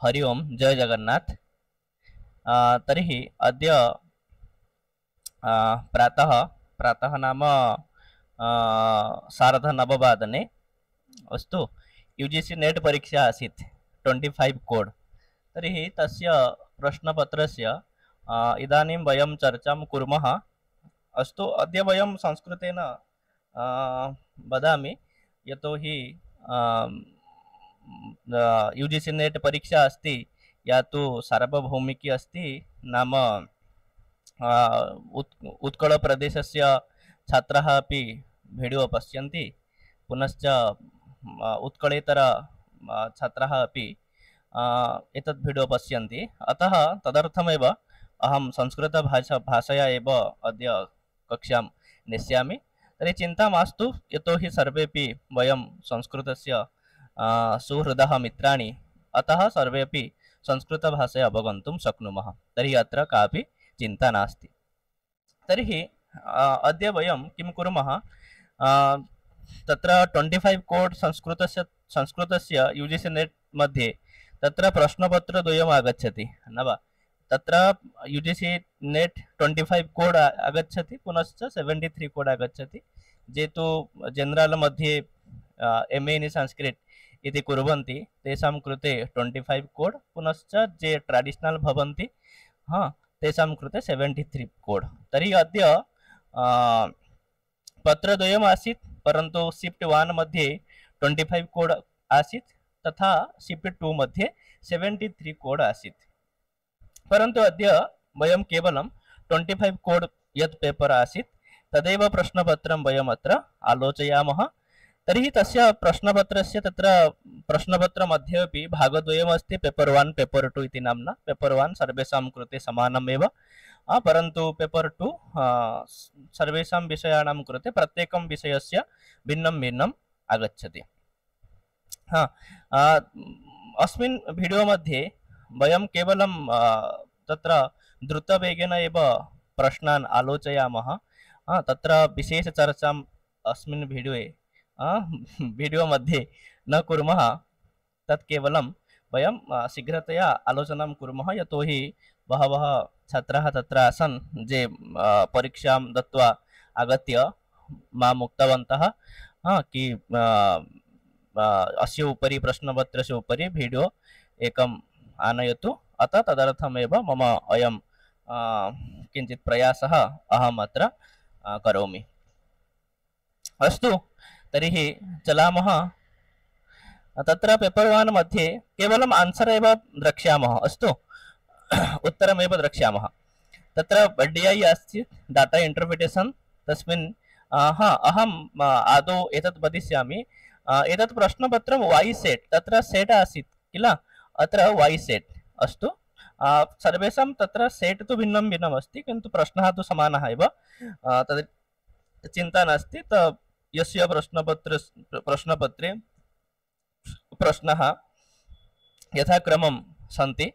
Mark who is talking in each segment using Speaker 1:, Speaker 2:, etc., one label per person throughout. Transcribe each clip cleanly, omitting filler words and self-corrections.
Speaker 1: हरि ओम, जय जगन्नाथ। तर्हि अद्य प्रातः प्रातः नाम सार्धनववादने अस्तु यूजीसी नेट परीक्षा आसीत् 25 कोड। तर्हि तस्य प्रश्नपत्रस्य इदानीं वयं चर्चां कुर्मः। अस्तु, अद्य वयं संस्कृतेन वदामि, यतोहि यूजीसी नेट परीक्षा अस्ति, या तु सार्वभौमिकी अस्ति। नाम उत्कलप्रदेशस्य छात्राः अपि वीडियो पश्यन्ति, पुनश्च उत्कलेतर छात्राः अपि एतत् वीडियो पश्यन्ति। अतः तदर्थमेव अहं भाषया एव अद्य कक्षां नेष्यामि। तर्हि चिन्ता मास्तु, यतोहि सर्वेपि वयं संस्कृतस्य सुहृदः मित्राणि, अतः सर्वेपि संस्कृतभाषया अवगन्तुं शक्नुमः। तर्हि अत्र कापि चिन्ता नास्ति। तर्हि अद्य वयं किं कुर्मः, तत्र 25 कोड संस्कृतस्य यूजीसी नेट मध्ये तत्र प्रश्नपत्रद्वयम् आगच्छति न वा? तत्र यूजीसी नेट 25 कोड आगच्छति, पुनश्च 73 कोड आगच्छति। जे तु जनरल मध्ये एमए इन संस्कृत इति कुर्वन्ति तेषां कृते 25 कोड, पुनश्च जे ट्रेडिशनल भवन्ति तेषां कृते 73 कोड। तर्हि अद्य पत्रद्वयम् आसीत्, परन्तु शिफ्ट 1 मध्ये 25 कोड आसीत्, तथा शिफ्ट 2 मध्ये 73 कोड आसीत्। परन्तु अद्य वयं केवलं 25 कोड यत् पेपर आसीत् तदेव प्रश्नपत्रं वयम् अत्र आलोचयामः। तर्हि तस्य प्रश्नपत्रस्य तत्र प्रश्नपत्रमध्ये अपि भागद्वयमस्ति, पेपर 1 पेपर 2 इति नाम्ना। पेपर 1 सर्वेषां कृते समानमेव, परन्तु पेपर 2 सर्वेषां विषयाणां कृते प्रत्येकं विषयस्य भिन्नं भिन्नम् आगच्छति। अस्मिन् वीडियो मध्ये वयं केवलं तत्र द्रुतवेगेन एव प्रश्नान् आलोचयामः। तत्र विशेषचर्चाम् अस्मिन् वीडियो मध्ये न कुर्मः। तत् केवलं वयं शीघ्रतया आलोचनां कुर्मः, यतोहि बहवः छात्राः तत्र आसन् जे परीक्षां दत्वा आगत्य माम् उक्तवन्तः कि अस्य उपरि प्रश्नपत्रस्य उपरि वीडियो एकम् आनयतु। अतः तदर्थमेव मम अयं किञ्चित् प्रयासः अहम् अत्र करोमि। अस्तु, तर्हि चलामः। तत्र पेपर 1 मध्ये केवलम् आन्सर् एव द्रक्ष्यामः। अस्तु, उत्तरमेव द्रक्ष्यामः। तत्र DI अस्ति, डाटा इंटरप्रिटेशन। तस्मिन् अहम् आदौ एतत् वदिष्यामि। एतत् प्रश्नपत्रं Y सेट्, तत्र सेट् आसीत् किल, अत्र Y सेट्। अस्तु, सर्वेषां तत्र सेट् तु भिन्नं भिन्नम् अस्ति, किन्तु प्रश्नः तु समानः एव। तद् चिन्ता नास्ति। यस्य प्रश्नपत्रे प्रश्नः यथाक्रमं सन्ति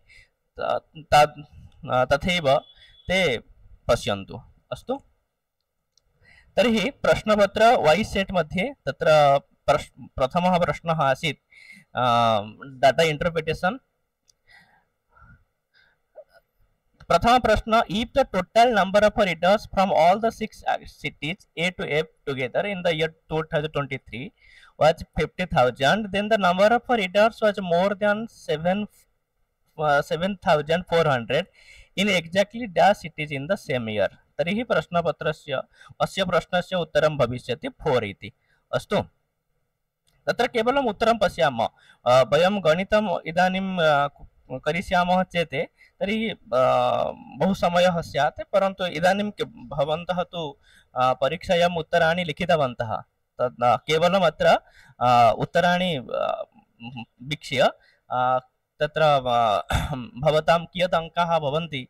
Speaker 1: तथैव ते पश्यन्तु। अस्तु, तर्हि प्रश्नपत्र Y सेट् मध्ये तत्र प्रथमः प्रश्नः आसीत् डाटा इंटरप्रिटेशन। प्रथम प्रश्न, if the total number of readers from all the 6 cities A to F together in the year 2023 was 50,000, then the number of readers was more than 7,400 in exactly dash cities in the same year. तर्हि प्रश्नपत्रस्य अस्य प्रश्नस्य उत्तरं भविष्यति 4 इति। अस्तु, तत्र केवलम् उत्तरं पश्यामः। वयं गणितम् इदानीं करिष्यामः चेत् तर्हि बहु समयः स्यात्, परन्तु इदानीं भवन्तः तु परीक्षायाम् उत्तराणि लिखितवन्तः। तद् केवलम् अत्र उत्तराणि वीक्ष्य तत्र भवतां कियत् अङ्काः भवन्ति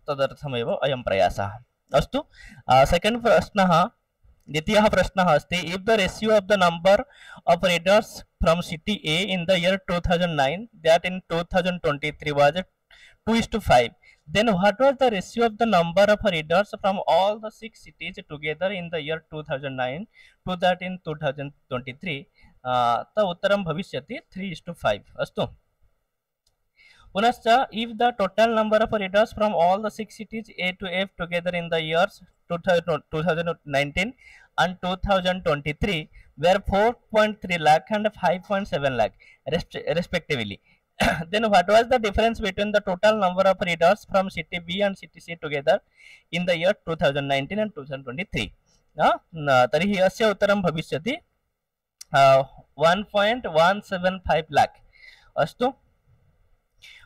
Speaker 1: तदर्थमेव अयं प्रयासः। अस्तु, सेकेण्ड् प्रश्नः, द्वितीयः प्रश्नः अस्ति, if the ratio of the number of readers from city A in the year 2009 that in 2023 was 2:5, then what was the ratio of the number of readers from all the 6 cities together in the year 2009 to that in 2023? उत्तरं भविष्यति 3:5। अस्तु, पुनश्च if the total number of readers from all the 6 cities A to F together in the years 2019 and 2023 were 4.3 lakh and 5.7 lakh respectively. Then what was the difference between the total number of readers from city B and city C together in the year 2019 and 2023? तर्हि अस्य उत्तरं भविष्यति 1.175 lakh. अस्तु,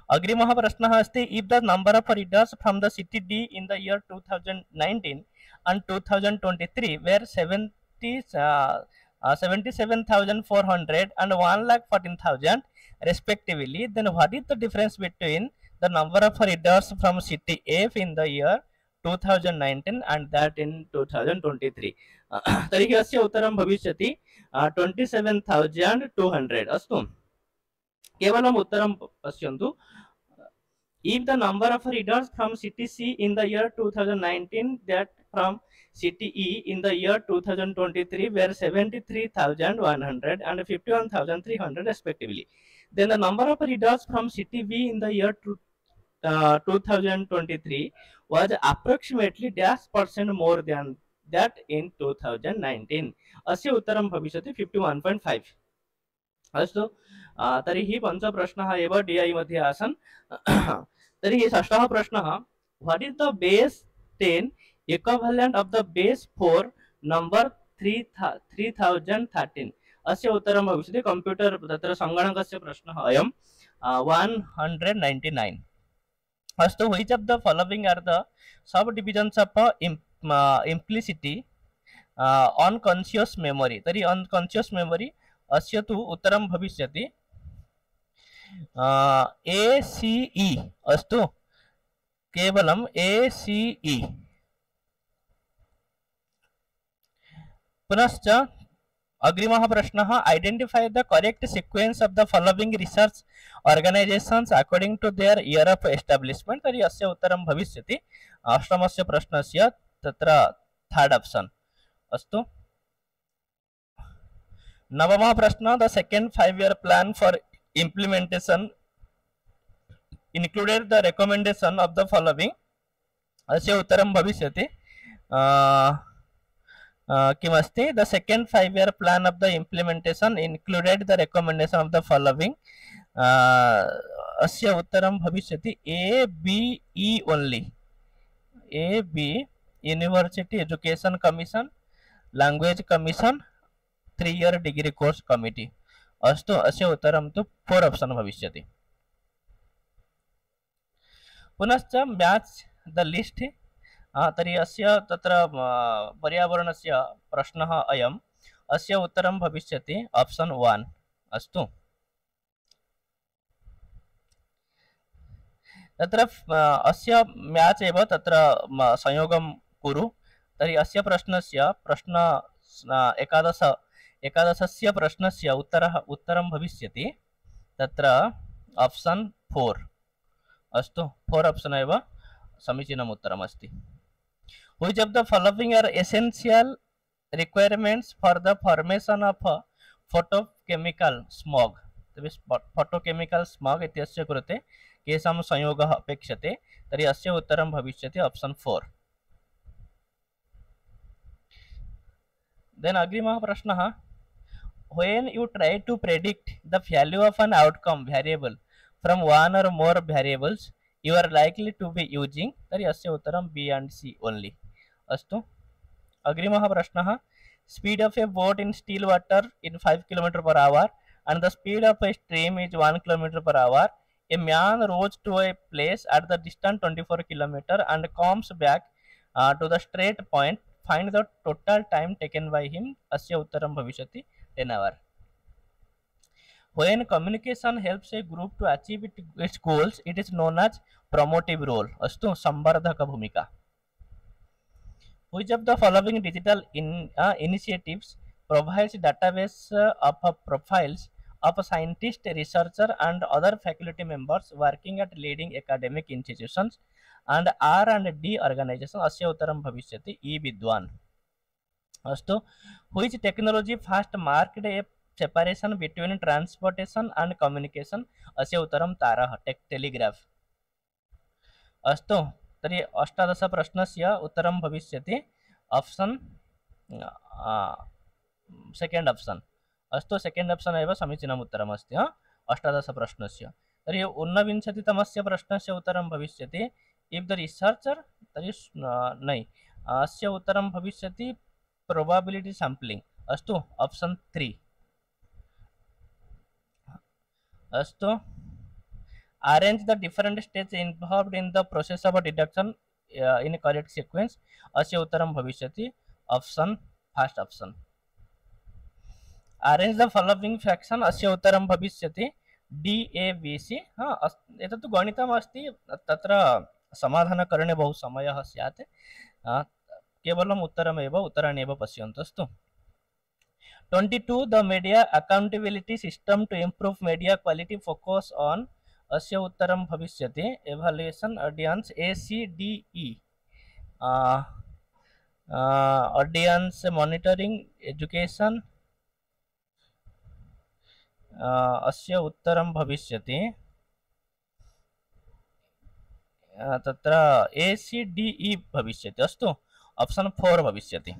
Speaker 1: अग्रिमः प्रश्नः अस्ति if the number of readers from the city D in the year 2019 and 2023 were 77,400 and 1,14,000 respectively, then what is the difference between the number of readers from city F in the year 2019 and that in 2023? तर्हि अस्य उत्तरं भविष्यति 27,200. अस्तु, केवलम् उत्तरं पश्यन्तु. If the number of readers from city C in the year 2019 that from city E in the year 2023 were 73,100 and 51,300 respectively, then the number of readers from city V in the year 2023 was approximately -% more than that in 2019. अस्य उत्तरं भविष्यति 51.5. अस्तु, तर्हि पञ्चप्रश्नः एव DI मध्ये आसन्. तर्हि षष्ठः प्रश्नः, what is the base 10 equivalent of the base 4 number 3013? अस्य उत्तरं भविष्यति कंप्यूटर तत्र संगणकस्य प्रश्नः अयं 199. अस्तु, which of the following are the subdivisions of implicity unconscious memory? तर्हि unconscious memory अस्य तु उत्तरं भविष्यति ACE. अस्तु, केवलम् ACE. पुनश्च अग्रिमः प्रश्नः, identify the correct sequence of the following research organizations according to their year of establishment. तर्हि अस्य उत्तरं भविष्यति अष्टमस्य प्रश्नस्य तत्र थर्ड ऑप्शन. अस्तु, नवमः प्रश्न, the second 5-year plan for implementation included the recommendation of the following. अस्य उत्तरं भविष्यति किमस्ति, the second 5-year plan of the implementation included the recommendation of the following. अस्य उत्तरं भविष्यति ABE only. AB, University Education Commission, Language Commission, 3-year degree course committee. अस्तु, अस्य उत्तरं तु 4 ऑप्शन भविष्यति. पुनश्च मैच द लिस्ट. तर्हि अस्य तत्र पर्यावरणस्य प्रश्नः अयम्. अस्य उत्तरं भविष्यति ऑप्शन 1. अस्तु, तत्र अस्य मैच एव तत्र संयोगं कुरु. तर्हि अस्य प्रश्नस्य प्रश्न 11 प्रश्नस्य उत्तरं भविष्यति तत्र ऑप्शन 4. अस्तु, 4 ऑप्शन एव समीचीनम् उत्तरम् अस्ति. Which of the following are essential requirements for the formation of photochemical smog? photochemical smog इत्यस्य कृते केषां संयोगः अपेक्षते? तर्हि अस्य उत्तरं भविष्यति ऑप्शन 4. Then अग्रिमः प्रश्नः, when you try to predict the value of an outcome variable from one or more variables you are likely to be using. तर्हि अस्य उत्तरं B and C only. अस्तु, अग्रिमः प्रश्नः, speed of a boat in still water in 5 km/h and the speed of a stream is 1 km/h. A man rows to a place at the distance 24 km and comes back to the straight point. Find the total time taken by him. अस्य उत्तरं भविष्यति 10 hours. When communication helps a group to achieve its goals, it is known as promotive role. अस्तु, संवर्धक भूमिका. Which of the following digital initiatives provides database of profiles of scientists, researchers, and other faculty members working at leading academic institutions and R&D organizations? अस्य उत्तरं भविष्यति E विद्वान्. अस्तु, which technology first marked a separation between transportation and communication अस्य उत्तरं तारः telegraph. अस्तु तर्हि अष्टादश प्रश्नस्य उत्तरं भविष्यति ऑप्शन सेकेंड ऑप्शन। अस्तु सेकेंड ऑप्शन एव समीचीनम् उत्तरम् अस्ति अष्टादश प्रश्नस्य। तर्हि ऊनविंशतितमस्य प्रश्नस्य उत्तरं भविष्यति इफ द रिसर्चर तर्हि नै अस्य उत्तरं भविष्यति प्रोबेबिलिटी सैम्पलिंग। अस्तु ऑप्शन 3। अस्तु arrange the different stages involved in the process of deduction in correct sequence अस्य उत्तरं भविष्यति option first option. arrange the following fraction अस्य उत्तरं भविष्यति DABC। एतत् गणितम् अस्ति तत्र समाधानकरणे बहु समयः स्यात् केवलम् उत्तरमेव उत्तराणि एव पश्यन्तु। अस्तु 22 the media accountability system to improve media quality focus on अस्य उत्तरं भविष्यति evaluation audience ACDE audience monitoring education अस्य उत्तरं भविष्यति तत्र ACDE भविष्यति। अस्तु ऑप्शन 4 भविष्यति।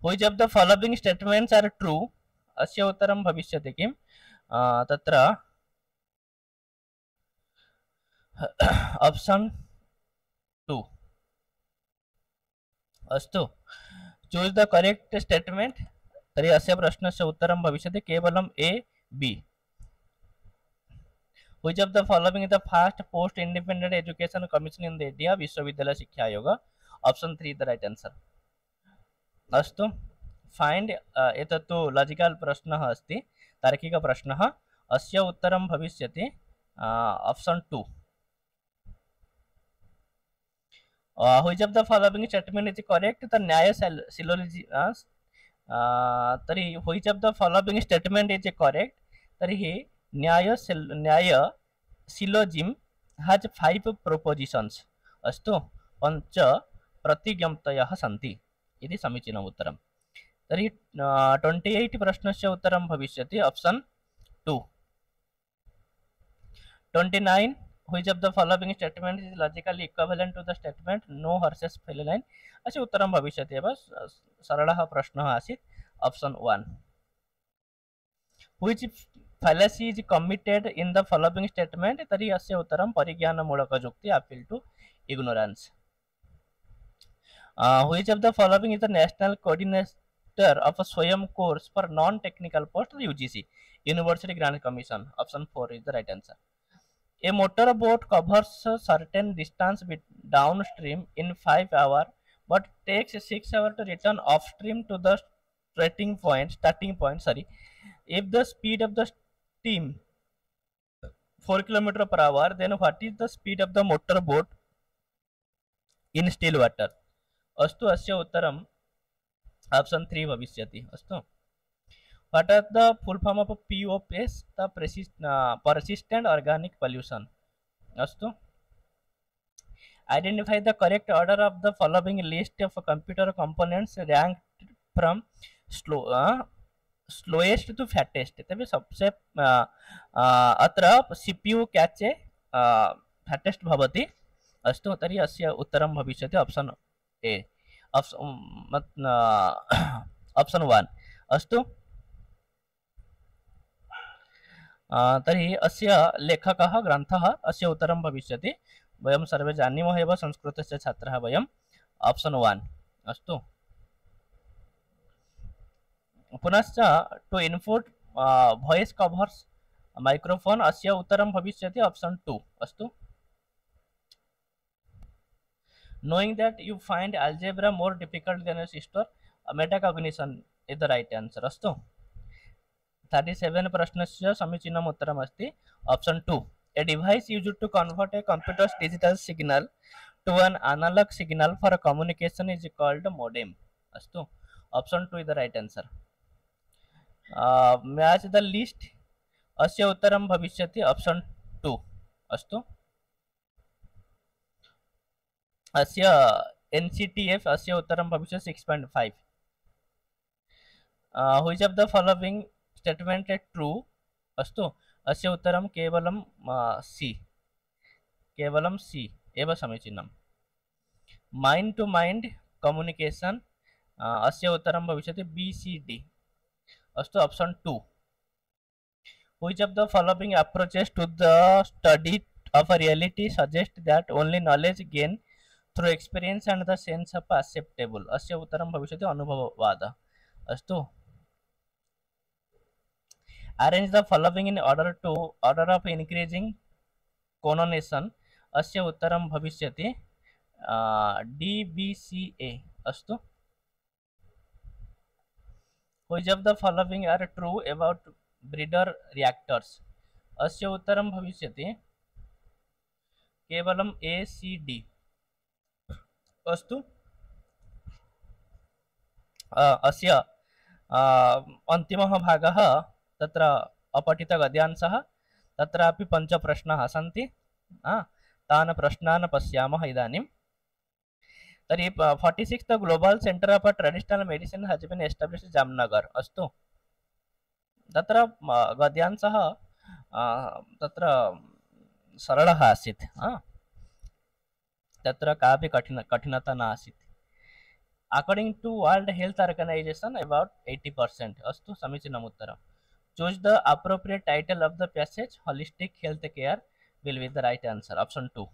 Speaker 1: Which of the following statements are true अस्य उत्तरं भविष्यति किम् तत्र ऑप्शन 2। अस्तु चूज द करेक्ट स्टेटमेंट तर्हि अस्य प्रश्नस्य उत्तरं भविष्यति केवलम् A B। Which of the following the first post independent education commission in the India विश्वविद्यालय शिक्षा आयोग ऑप्शन 3 द राइट आंसर। अस्तु फाइंड एतत् लॉजिकल प्रश्नः अस्ति तार्किक प्रश्नः अस्य उत्तरं भविष्यति option 2। Which of the following statement is correct the न्याय सिलोजी तर्हि which of the following statement is correct तर्हि न्याय सिलोजिम हैज 5 प्रोपोजिशंस। अस्तु 5 प्रतिज्ञप्तयः सन्ति इति समीचीनम् उत्तरम्। तर्हि 28 प्रश्नस्य उत्तरं भविष्यति option 2। 29 which of the following statement is logically equivalent to the statement no horses fail line अस्य उत्तरं भविष्यति एव सरलः प्रश्नः आसीत् option 1। Which fallacy is committed in the following statement तर्हि अस्य उत्तरं परिज्ञानमूलक युक्ति appeal to ignorance. Which of the following is the national coordinator of a Swayam course for non-technical post UGC University Grant Commission option 4 is the right answer। A motor boat covers a certain distance downstream in 5 hours but takes 6 hours to return upstream to the starting point if the speed of the steam 4 km per hour then what is the speed of the motor boat in still water। अस्तु अस्य उत्तरं option 3 भविष्यति। अस्तु what are the full form of POPS the persistent organic pollution। अस्तु identify the correct order of the following list of computer components ranked from slowest to fastest. तबे सबसे अत्र CPU cache fattest भवति। अस्तु तर्हि अस्य उत्तरं भविष्यति ऑप्शन A ऑप्शन 1। अस्तु तर्हि अस्य लेखकः ग्रन्थः अस्य उत्तरं भविष्यति वयं सर्वे जानीमः एव संस्कृतस्य छात्राः वयं ऑप्शन 1। अस्तु पुनश्च to input voice covers microphone अस्य उत्तरं भविष्यति ऑप्शन 2। अस्तु knowing that you find algebra more difficult than your sister metacognition is the right answer। अस्तु 37 प्रश्नस्य समीचीनम् उत्तरम् अस्ति option 2। a device used to convert a computer's digital signal to an analog signal for communication is called modem। अस्तु option 2 is the right answer। match the list अस्य उत्तरं भविष्यति option 2। अस्तु अस्य NCTF अस्य उत्तरं भविष्यति 6.5। Which of the following statement true? अस्तु, अस्य उत्तरं केवलं सी, केवलं सी एव समीचीनम्। माइंड टू माइंड कम्युनिकेशन, अस्य उत्तरं भविष्यति बी सी डी। अस्तु, option 2। Which of the following approaches to the study of a reality suggest that only knowledge gained through experience and the sense of acceptable? अस्य उत्तरं भविष्यति अनुभववादः। अस्तु, arrange the following in order of increasing connotation, अस्य उत्तरं भविष्यति D B C ए। अस्तु, which of the following are true about breeder reactors? अस्य उत्तरं भविष्यति केवलम ए सी डी। अस्तु, अस्य अन्तिमः भागः तत्र अपठितगद्यांशः, तत्रापि पञ्चप्रश्नाः सन्ति, तान् प्रश्नान् पश्यामः इदानीं। तर्हि 46 the global centre of traditional medicine has been established Jamnagar. अस्तु, तत्र गद्यांशः तत्र सरलः आसीत्, तत्र कापि कठिनता न आसीत्। According to World Health Organization about 80%। अस्तु, समीचीनम् उत्तरम्। Choose the appropriate title of the passage, holistic health care will be the right answer, option 2।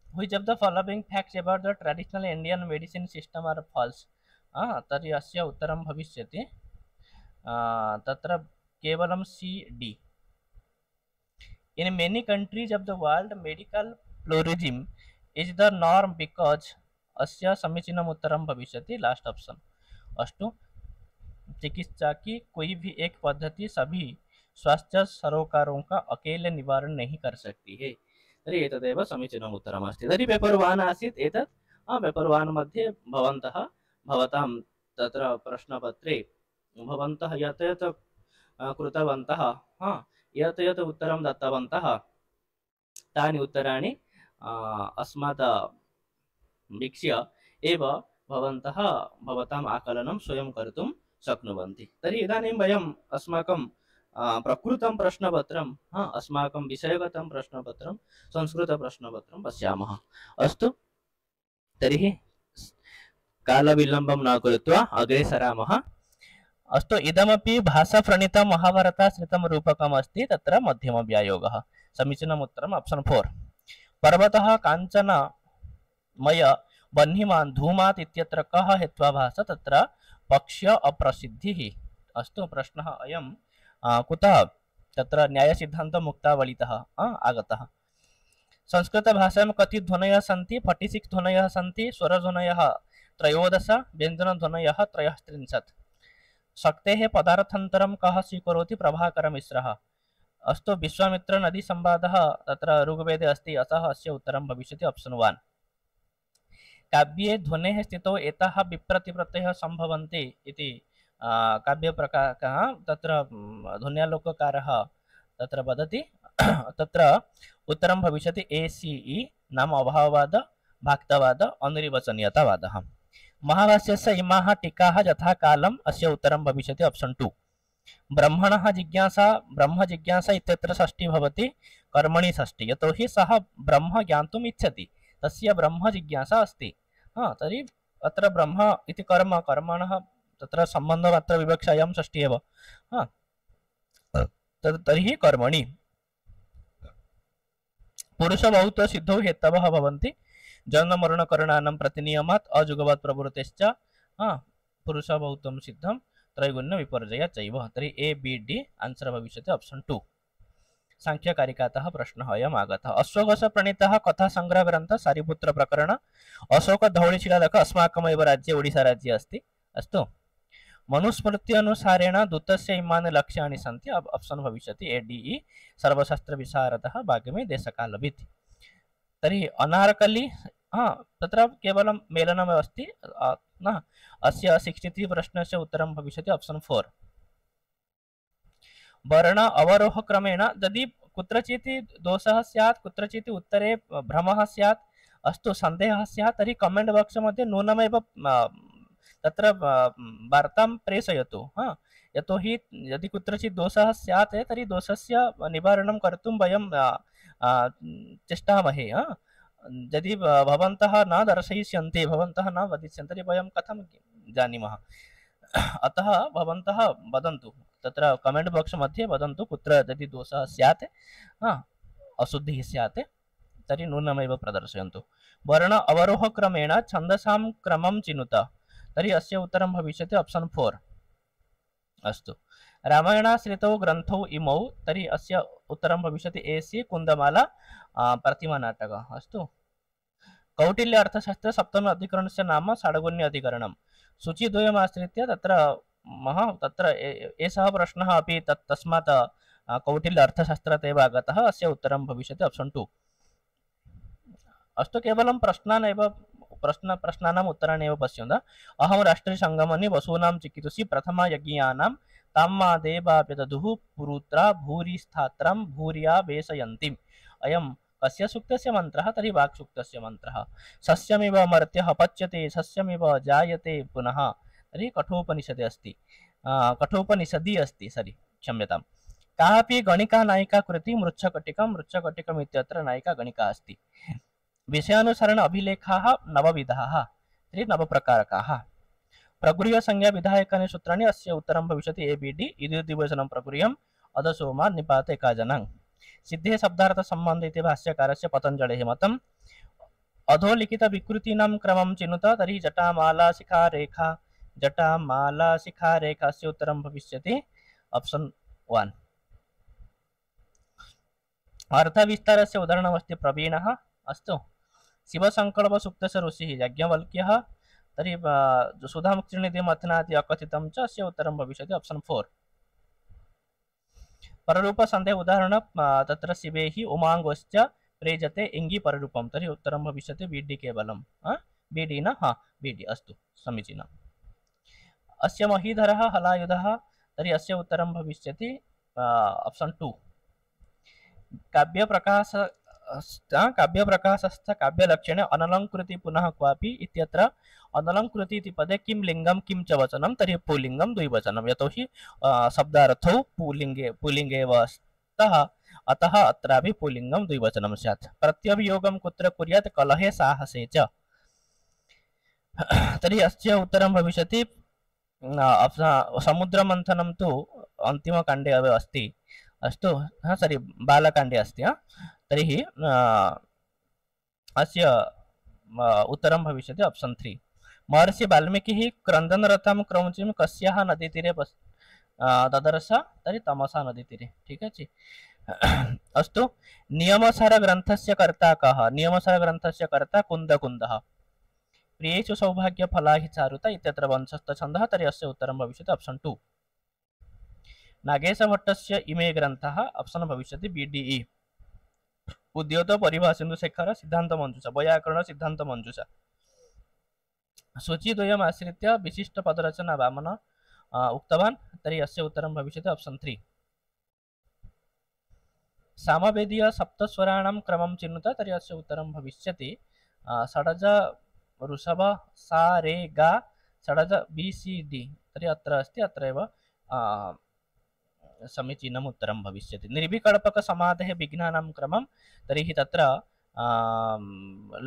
Speaker 1: Which of the following facts about the traditional Indian medicine system are false? तर्हि अस्य उत्तरं भविष्यति तत्र केवलं C D. In many countries of the world medical pluralism is the norm because, अस्य समीचीनम् उत्तरं भविष्यति लास्ट ऑप्शन। अस्तु, चिकित्सा की कोई भी एक पद्धति सभी स्वास्थ्य सरोकारों का अकेले निवारण नहीं कर सकती है। तर्हि एतदेव समीचीनम् उत्तरमस्ति। तर्हि पेपर 1 आसीत् एतत्। पेपर 1 मध्ये भवतां तत्र प्रश्नपत्रे भवन्तः यत् यत् कृतवन्तः, यत् यत् उत्तरं दत्तवन्तः, तानि उत्तराणि अस्मात् वीक्ष्य एव भवन्तः भवताम् आकलनं स्वयं कर्तुं शक्नुवन्ति। तर्हि इदानीं वयम् अस्माकं प्रकृतं प्रश्नपत्रं, अस्माकं विषयगतं प्रश्नपत्रं, संस्कृतप्रश्नपत्रं पश्यामः। अस्तु, तर्हि कालविलम्बं न कृत्वा अग्रे सरामः। अस्तु, इदमपि भाषाप्रणीतं महाभारताश्रितं रूपकम् अस्ति, तत्र मध्यमव्यायोगः। समीचीनम् उत्तरम्, ऑप्शन 4। पर्वतः काञ्चन मय बह्निमान् धूमात् इत्यत्र कः हेत्वाभास? तत्र पक्ष्य अप्रसिद्धिः। अस्तु, प्रश्नः अयं कुतः? तत्र न्यायसिद्धान्तमुक्तावलीतः आगतः। संस्कृतभाषायां कति ध्वनयः सन्ति? 46 ध्वनयः सन्ति। स्वरध्वनयः 13, व्यञ्जनध्वनयः 33। शक्तेः पदार्थान्तरं कः स्वीकरोति? प्रभाकरमिश्रः। अस्तु, विश्वामित्र नदी संवादः तत्र ऋग्वेदे अस्ति, अतः अस्य उत्तरं भविष्यति ऑप्शन 1। काव्ये ध्वनेः स्थितौ एताः विप्रतिप्रत्ययः सम्भवन्ति इति काव्यप्रकारकः तत्र ध्वन्यालोककारः तत्र वदति। तत्र उत्तरं भविष्यति ए सी ई, नाम अभाववाद, भाक्तवाद, अनिर्वचनीयतावादः। महाभाष्यस्य इमाः टीकाः यथा कालम्, अस्य उत्तरं भविष्यति ऑप्शन 2। ब्रह्मणः जिज्ञासा, ब्रह्म जिज्ञासा इत्यत्र षष्ठी भवति, कर्मणि षष्ठी, यतोहि सः ब्रह्म ज्ञातुम् इच्छति, तस्य ब्रह्म जिज्ञासा अस्ति। तर्हि अत्र ब्रह्म इति कर्म, कर्मणः तत्र सम्बन्धमात्र विवक्षायां षष्ठी एव। तर्हि कर्मणि पुरुषबहुत्व सिद्धौ हेतवः भवन्ति, जन्ममरणकरणानां प्रतिनियमात् अजुगवत् प्रवृत्तेश्च पुरुषबहुत्वं सिद्धं त्रैगुण्य विपर्जया चैव। तर्हि ए बी डी आंसर भविष्यति ऑप्शन 2। सांख्यकारिकातः प्रश्नः अयम् आगतः। अशोकस्य प्रणीतः कथा संग्रह ग्रन्थः सारिपुत्र प्रकरण। अशोक धौलीशिलालेख अस्माकमेव राज्ये ओडिसा राज्ये अस्ति। अस्तु, मनुस्मृति अनुसारेण दूतस्य इमानि लक्ष्याणि सन्ति, ऑप्शन भविष्यति ए डी ई, सर्वशास्त्र विशारदः भागमे देशकालवित्। तर्हि अनारकली, तत्र केवलं मेलनमेव अस्ति न। अस्य 63 प्रश्नस्य उत्तरं भविष्यति ऑप्शन 4। वर्ण अवरोह क्रमेण यदि कुत्रचित् दोषः स्यात्, कुत्रचित् उत्तरे भ्रमः स्यात्, अस्तु सन्देहः स्यात्, तर्हि कमेंट बॉक्स मध्ये नूनमेव तत्र वार्तां प्रेषयतु यतोहि यदि कुत्रचित् दोषः स्यात् तर्हि दोषस्य निवारणं कर्तुं वयं चेष्टामहे यदि भवन्तः न दर्शयिष्यन्ति भवन्तः न वदिष्यन्ति तर्हि वयं कथं जानीमः अतः भवन्तः वदन्तु तत्र कमेण्ट् बाक्स् मध्ये वदन्तु कुत्र यदि दोषः स्यात् अशुद्धिः स्यात् तर्हि नूनमेव प्रदर्शयन्तु वर्ण अवरोहक्रमेण छन्दसां क्रमं चिनुत तर्हि अस्य उत्तरं भविष्यति ऑप्शन 4 अस्तु रामायणाश्रितौ ग्रन्थौ इमौ तर्हि अस्य उत्तरं भविष्यति एसि कुन्दमाला प्रतिमानाटकः अस्तु कौटिल्य अर्थशास्त्र सप्तम अधिकरणस्य नाम षड्गुण्य अधिकरणं सूचीद्वयमाश्रित्य तत्र एषः प्रश्नः अपि तस्मात् कौटिल्य अर्थशास्त्रात् एव आगतः अस्य उत्तरं भविष्यति ऑप्शन 2 अस्तु केवलं प्रश्नानाम् उत्तराणि एव पश्यन्तु अहं राष्ट्रसङ्गमनि वसूनां चिकित्सि प्रथमा यज्ञानां ताम्मादेवाप्यदधुः पुरुत्रा भूरिस्थात्रं भूर्या वेशयन्तीम् अयं कस्य सूक्तस्य मन्त्रः तर्हि वाक्सूक्तस्य मन्त्रः सस्यमिव मर्त्यः पच्यते सस्यमिव जायते पुनः तर्हि कठोपनिषदि अस्ति कठोपनिषदि अस्ति क्षम्यताम् कापि गणिका नायिका कृति मृच्छकटिकम् इत्यत्र नायिका गणिका अस्ति विषयानुसरण अभिलेखाः नवविधाः तर्हि नवप्रकारकाः प्रगृह्य संज्ञा विधायकानि सूत्राणि अस्य उत्तरं भविष्यति एबीडी इद्युद्दिवचनं प्रगृह्यम् अधसोमा निपात एकाजनां सिद्धे शब्दार्थ संबंध इति भाष्यकारस्य पतञ्जलेः मतम् अधोलिखित विकृतीनां क्रमं चिनुत तर्हि जटामाला शिखा रेखास्य उत्तरं भविष्यति ऑप्शन 1 अर्थविस्तारस्य उदाहरणमस्ति प्रवीणः अस्तु शिवसङ्कल्प सूक्तस्य ऋषिः याज्ञवल्क्यः तर्हि सुधामुक्तिनिधि मथनादि अकथितं च अस्य उत्तरं भविष्यति ऑप्शन 4 पररूप सन्देह उदाहरण तत्र शिवेः उमाङ्गश्च प्रेजते इङ्गि पररूपं तर्हि उत्तरं भविष्यति बीडी केवलं बीडी न बीडी अस्तु समीचीनम् अस्य महीधरः हलायुधः तर्हि अस्य उत्तरं भविष्यति ऑप्शन 2 काव्यप्रकाशस्थ काव्यलक्षणे अनलङ्कृति पुनः क्वापि इत्यत्र अनलङ्कृति इति पदे किं लिङ्गं किं च वचनं तर्हि पुल्लिङ्गं द्विवचनं यतोहि शब्दार्थौ पुल्लिङ्गे एव स्तः अतः अत्रापि पुल्लिङ्गं द्विवचनं स्यात् प्रत्यभियोगं कुत्र कुर्यात् कलहे साहसे च तर्हि अस्य उत्तरं भविष्यति समुद्रमन्थनं तु अन्तिमकाण्डे एव अस्ति अस्तु सरि बालकाण्डे अस्ति तर्हि अस्य उत्तरं भविष्यति ऑप्शन 3 महर्षि वाल्मीकिः क्रन्दनरतं क्रौञ्चीं कस्याः नदीतीरे ददर्श तर्हि तमसा नदीतीरे ठीक अछि अस्तु नियमसार ग्रन्थस्य कर्ता कः नियमसार ग्रन्थस्य कर्ता कुन्दकुन्दः प्रियेषु सौभाग्यफला हि चारुता इत्यत्र वंशस्थछन्दः तर्हि अस्य उत्तरं भविष्यति ऑप्शन 2 नागेशभट्टस्य इमे ग्रन्थाः ऑप्शन भविष्यति बीडीई उद्योत परिभाषेन्दुशेखर सिद्धान्तमञ्जुषा वैयाकरण सिद्धान्तमञ्जुषा सूचीद्वयम् आश्रित्य विशिष्टपदरचना वामन उक्तवान् तर्हि अस्य उत्तरं भविष्यति ऑप्शन 3 सामवेदीय सप्तस्वराणां क्रमं चिनुत तर्हि अस्य उत्तरं भविष्यति षडज ऋषभ सा रे गा षडज बी सी डी तर्हि अत्र अस्ति अत्रैव समीचीनम् उत्तरं भविष्यति निर्विकल्पक समाधेः विघ्नानां क्रमं तर्हि तत्र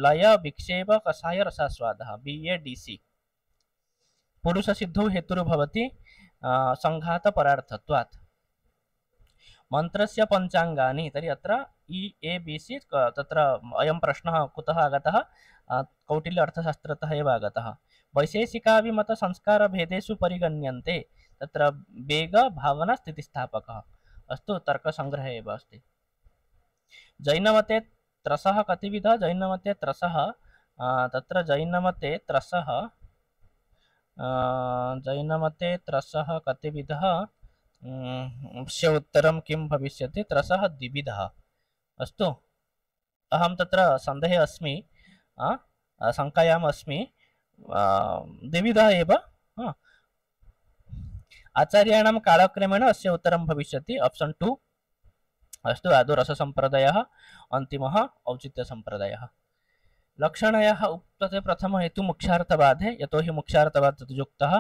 Speaker 1: लय विक्षेप कषाय रसास्वादः BADC पुरुषसिद्धौ हेतुर्भवति संघात परार्थत्वात् मन्त्रस्य पञ्चाङ्गानि तर्हि अत्र EABC तत्र अयं प्रश्नः कुतः आगतः कौटिल्य अर्थशास्त्रतः एव आगतः वैशेषिकाभिमत संस्कार भेदेषु परिगण्यन्ते तत्र वेग भावना स्थितिस्थापकः अस्तु तर्कसङ्ग्रहे एव अस्ति जैनमते त्रसः कतिविधः जैनमते त्रसः तत्र जैनमते त्रसः कतिविधः अस्य उत्तरं किं भविष्यति त्रसः द्विविधः अस्तु अहं तत्र सन्देहे अस्मि शङ्कायाम् अस्मि द्विविधः एव आचार्याणां कालक्रमेण अस्य उत्तरं भविष्यति ऑप्शन 2 अस्तु आदौ रससम्प्रदायः अन्तिमः औचित्यसम्प्रदायः लक्षणयः उक्तते प्रथम हेतु मुख्यार्थबाधे यतो हि मुख्यार्थबाधयुक्तः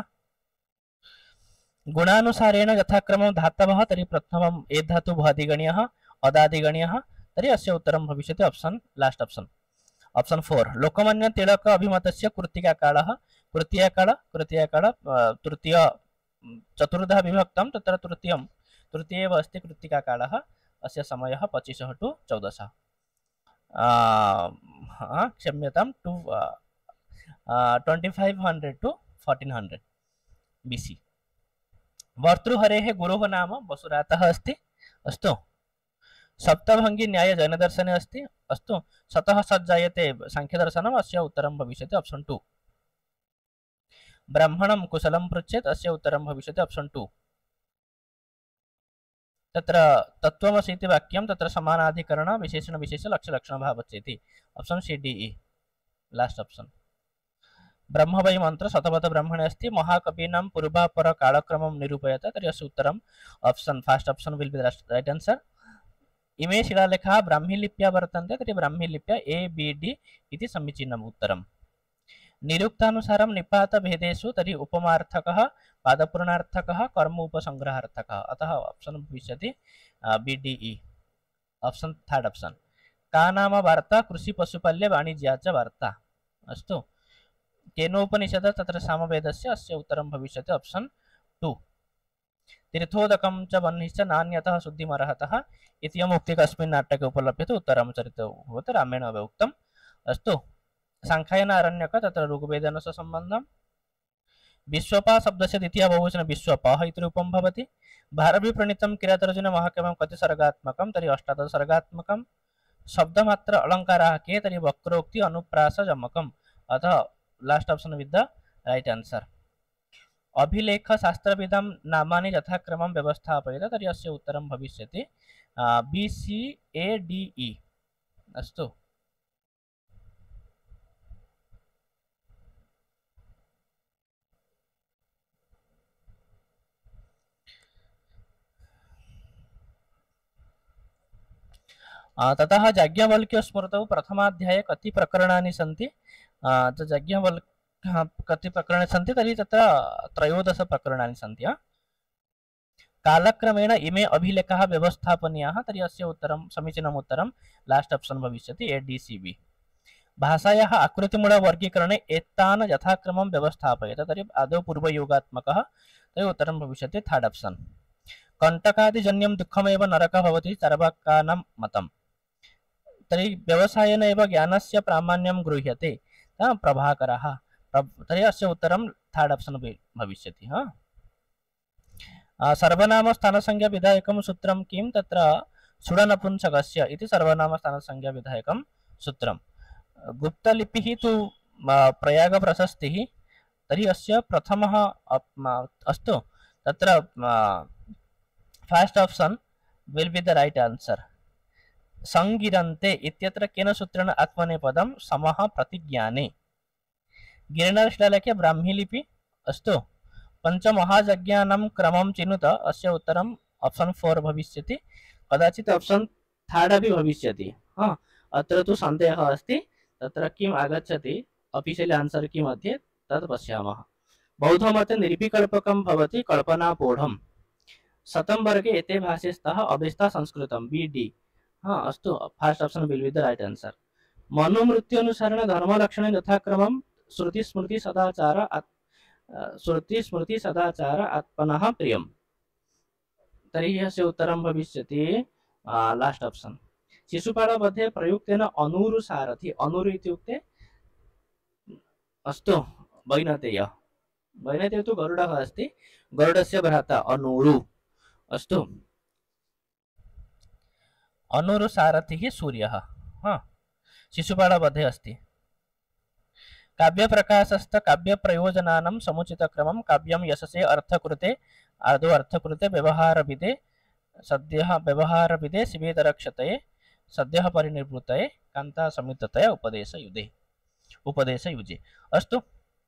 Speaker 1: गुणानुसारेण यथाक्रमं धातवः तर्हि प्रथमम् एत् धातु भवादिगणीयः अदादिगणीयः तर्हि अस्य उत्तरं भविष्यति option last option option 4 Lokmanya Tilak अभिमतस्य कृत्तिकाकालः कृत्तिकाकाल तृतीय चतुर्धा विभक्तं तत्र तृतीय एव अस्ति कृत्तिकाकालः अस्य समयः 25 टु 14 क्षम्यतां 2500 टु 1400 BC भर्तृहरेः गुरोः नाम वसुरातः अस्ति अस्तु सप्तभंगी न्याय जैनदर्शने अस्ति अस्तु सतः सज्जायते सांख्यदर्शनम् अस्य उत्तरं भविष्यति ऑप्शन 2 ब्राह्मणं कुशलं पृच्छेत् अस्य उत्तरं भविष्यति ऑप्शन 2 तत्र तत्त्वमसि इति वाक्यं तत्र समानाधिकरण विशेषण विशेष लक्ष्य लक्षण भावच्चेति option C D E last option ब्रह्म वै मंत्र शतपथ ब्राह्मणे अस्ति महाकवीनां पूर्वापर कालक्रमं निरूपयत तर्हि अस्य उत्तरम् option first option will be the right answer इमे शिलालेखाः ब्राह्मीलिप्या वर्तन्ते तर्हि ब्राह्मीलिप्या ए बी डी इति समीचीनम् उत्तरम् निरुक्तानुसारं निपात भेदेषु तर्हि उपमार्थकः पादपूर्णार्थकः कर्म उपसंग्रहार्थकः अतः ऑप्शन भविष्यति B D E option third option का नाम वार्ता कृषि पशुपाल्य वाणिज्या च वार्ता अस्तु केनोपनिषद तत्र सामवेदस्य अस्य उत्तरं भविष्यति ऑप्शन 2 तीर्थोदकं च वह्निश्च नान्यतः शुद्धिमर्हतः इत्ययम् उक्ति कस्मिन् नाटके उपलभ्यते उत्तरं चरितो भवति रामेण एव उक्तम् अस्तु सांख्यायन आरण्यक तत्र ऋग्वेदेन सह सम्बन्धं विश्वपा शब्दस्य द्वितीय बहुवचन विश्वपः इति रूपं भवति भारवी प्रणीतं किरातर्जुन महाकाव्यं कति सर्गात्मकं तर्हि 18 सर्गात्मकं शब्दमात्र अलङ्काराः के तर्हि वक्रोक्ति अनुप्रास जमकम् अतः last option with the right answer अभिलेख शास्त्रविदां नामानि यथाक्रमं व्यवस्थापयेत् तर्हि अस्य उत्तरं भविष्यति B C A D E अस्तु ततः याज्ञवल्क्य स्मृतौ प्रथमाध्याये कति प्रकरणानि सन्ति कति प्रकरणानि सन्ति तर्हि तत्र 13 प्रकरणानि सन्ति कालक्रमेण इमे अभिलेखाः व्यवस्थापनीयाः तर्हि अस्य उत्तरं समीचीनम् उत्तरं लास्ट ऑप्शन भविष्यति ए डी सी बी भाषायाः आकृतिमूलवर्गीकरणे एतान् यथाक्रमं व्यवस्थापयेत् तर्हि आदौ पूर्वयोगात्मकः तर्हि उत्तरं भविष्यति थर्ड ऑप्शन कंटकादिजन्यं दुःखमेव नरकः भवति चार्वाकानां मतम् तर्हि व्यवसायेन एव ज्ञानस्य प्रामाण्यं गृह्यते प्रभाकरः तर्हि अस्य उत्तरं थर्ड ऑप्शन भविष्यति सर्वनाम स्थानसंज्ञा विधायकं सूत्रं किं तत्र सुडनपुंसकस्य इति सर्वनाम स्थानसंज्ञा विधायकं सूत्रं गुप्तलिपिः तु प्रयाग प्रशस्तिः तर्हि अस्य प्रथमः अस्तु तत्र first option will be the right answer संगिरन्ते इत्यत्र केन सूत्रेण आत्मनेपदं समः प्रतिज्ञाने गिरिनर शिलालेखे ब्राह्मीलिपि अस्तु पंचमहायज्ञानां क्रमं चिनुत अस्य उत्तरम् ऑप्शन 4 भविष्यति कदाचित् ऑप्शन थर्ड अपि भविष्यति अत्र तु सन्देहः अस्ति तत्र किम् आगच्छति ऑफिशियली आंसर किम् मध्ये तत् पश्यामः बौद्धमते निर्विकल्पकं भवति कल्पनापोढम् शतं वर्गे एते भाषेस्तः अभ्यस्ता संस्कृतं बी डी अस्तु first option will be the right answer मनुमृत्यु अनुसारेण धर्मलक्षणे यथाक्रमं श्रुति स्मृति सदाचार आत्मनः प्रियम् तर्हि अस्य उत्तरं भविष्यति लास्ट ऑप्शन शिशुपालवधे प्रयुक्तेन अनूरु सारथि अनूरु इत्युक्ते अस्तु वैनतेय तु गरुडः अस्ति गरुडस्य भ्राता अनूरु अस्तु अनूरु सारथिः सूर्यः शिशुपालवधे अस्ति काव्य प्रकाशस्थ काव्य प्रयोजनानां समुचितक्रमं काव्यं यशसे अर्थकृते आदौ अर्थकृते व्यवहारविदे सद्यः व्यवहारविदे शिवेदरक्षतये सद्यः परिनिर्वृतये कान्ता समिततया उपदेशयुजे अस्तु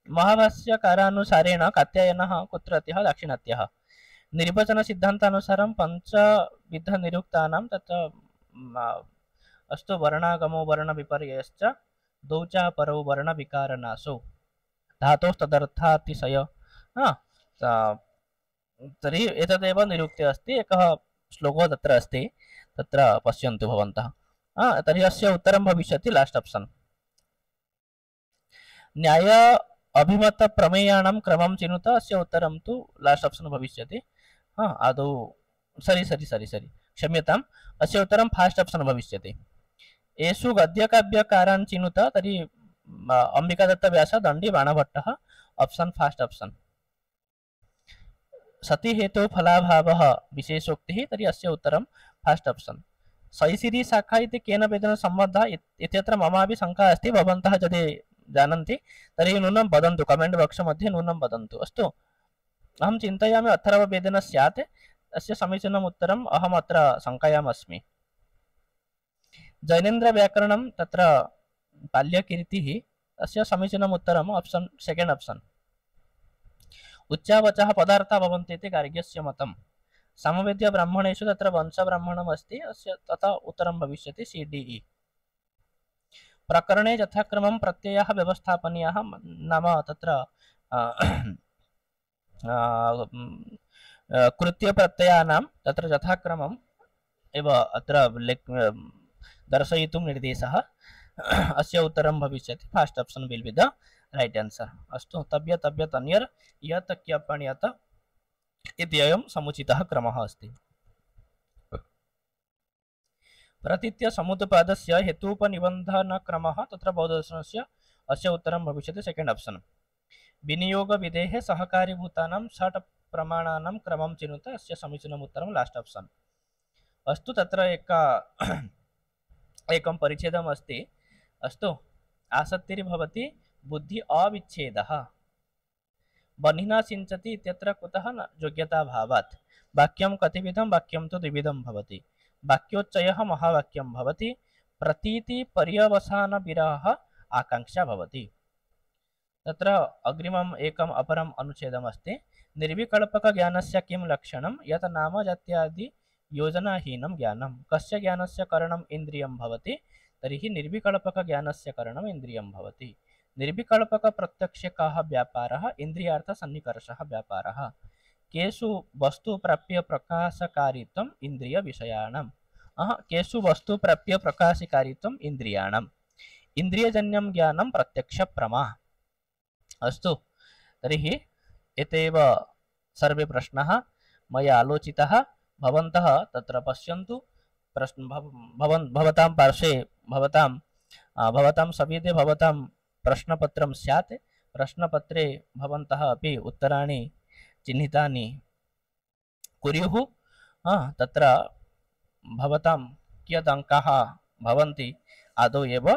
Speaker 1: महाभाष्यकारानुसारेण कात्यायनः कुत्रत्यः दाक्षिणात्यः निर्वचन सिद्धान्तानुसारं पंचविध निरुक्तानां तत्र अस्तु वर्णागमो वर्ण विपर्ययश्च द्वौ च परौ वर्णविकारनाशौ धातोस्तदर्थातिशय हा तर्हि एतदेव निरुक्ते अस्ति एकः श्लोको तत्र अस्ति तत्र पश्यन्तु भवन्तः तर्हि अस्य उत्तरं भविष्यति लास्ट् आप्शन् न्याय अभिमत प्रमेयाणां क्रमं चिनुत अस्य उत्तरं तु लास्ट् आप्शन् भविष्यति आदौ सरि क्षम्यताम् अस्य उत्तरं फास्ट् आप्शन् भविष्यति एषु गद्यकाव्यकारान् चिनुत तर्हि अम्बिकादत्तव्यास दण्डी बाणभट्टः ऑप्शन फास्ट ऑप्शन सति हेतु फलाभावः विशेषोक्तिः तर्हि अस्य उत्तरं फास्ट ऑप्शन सैसिरी शाखा इति केन वेदेन सम्बद्धः इत्यत्र ममापि शङ्का अस्ति भवन्तः यदि जानन्ति तर्हि नूनं वदन्तु कमेण्ट् बाक्स् मध्ये नूनं वदन्तु अस्तु अहं चिन्तयामि अथर्ववेदेन स्यात् अस्य समीचीनम् उत्तरम् अहम् अत्र शङ्कायाम् अस्मि जैनेन्द्र व्याकरणं तत्र बाल्यकीर्तिः अस्य समीचीनम् उत्तरम् ऑप्शन सेकेंड ऑप्शन उच्चावचः पदार्थाः भवन्ति इति गार्ग्यस्य मतं सामवेद्य ब्राह्मणेषु तत्र वंशब्राह्मणम् अस्ति अस्य तथा उत्तरं भविष्यति CDE प्रकरणे यथाक्रमं प्रत्ययाः व्यवस्थापनीयाः नाम तत्र कृत्य प्रत्ययानां तत्र यथाक्रमम् एव अत्र दर्शयितुं निर्देशः अस्य उत्तरं भविष्यति fast option will be the right answer अस्तु तब्यत् अन्यर् यत् क्यपण् यत् इत्ययं समुचितः क्रमः अस्ति प्रतीत्य समुत्पादस्य हेतूपनिबन्धनक्रमः तत्र बौद्धदर्शनस्य अस्य उत्तरं भविष्यति सेकेंड ऑप्शन विनियोग विधेः सहकारीभूतानां षट् प्रमाणानां क्रमं चिनुत अस्य समीचीनम् उत्तरं लास्ट ऑप्शन अस्तु तत्र एकं परिच्छेदम् अस्ति अस्तु आसक्तिर्भवति बुद्धि अविच्छेदः बन्हिना सिञ्चति इत्यत्र कुतः न योग्यताभावात् वाक्यं कतिविधं वाक्यं तु द्विविधं भवति वाक्योच्चयः महावाक्यं भवति प्रतीति पर्यवसानविरहः आकाङ्क्षा भवति तत्र अग्रिमम् एकम् अपरम् अनुच्छेदम् अस्ति निर्विकल्पकज्ञानस्य किं लक्षणं यत् नाम जात्यादि योजनाहीनं ज्ञानं कस्य ज्ञानस्य करणम् इन्द्रियं भवति तर्हि निर्विकल्पकज्ञानस्य करणम् इन्द्रियं भवति निर्विकल्पकप्रत्यक्षकः व्यापारः इन्द्रियार्थसन्निकर्षः व्यापारः केषु वस्तु प्राप्य प्रकाशकारित्वम् इन्द्रियविषयाणां केषु वस्तु प्राप्य प्रकाशकारित्वम् इन्द्रियाणाम् इन्द्रियजन्यं ज्ञानं प्रत्यक्षप्रमा अस्तु तर्हि एतेव सर्वे प्रश्नाः मया आलोचिताः भवन्तः तत्र पश्यन्तु प्रश्न भवतां पार्श्वे भवतां सविधे भवतां प्रश्नपत्रं स्यात् प्रश्नपत्रे भवन्तः अपि उत्तराणि चिह्नितानि कुर्युः तत्र भवतां कियत् अङ्काः भवन्ति आदौ एव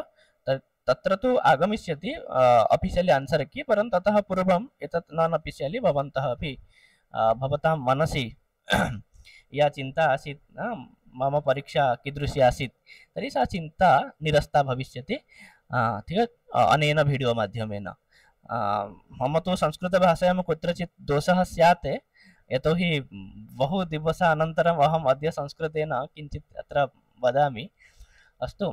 Speaker 1: तत्र तु आगमिष्यति अफिशियली आन्सर् की परन्तु ततः पूर्वम् एतत् नॉन अफिशियली भवन्तः अपि भवतां मनसि या चिंता आसीत् मम परीक्षा कीदृशी आसीत् तर्हि सा चिंता निरस्ता भविष्यति ठीक अनेन वीडियो माध्यमेन मम तु संस्कृतभाषायां कुत्रचित् दोषः स्यात् यतोहि बहु दिवसानन्तरम् अहम् अद्य संस्कृतेन किञ्चित् अत्र वदामि अस्तु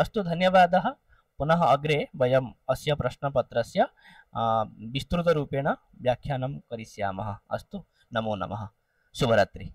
Speaker 1: अस्तु धन्यवादः पुनः अग्रे वयम् अस्य प्रश्नपत्रस्य विस्तृतरूपेण व्याख्यानं करिष्यामः अस्तु नमो नमः शुभरात्रि।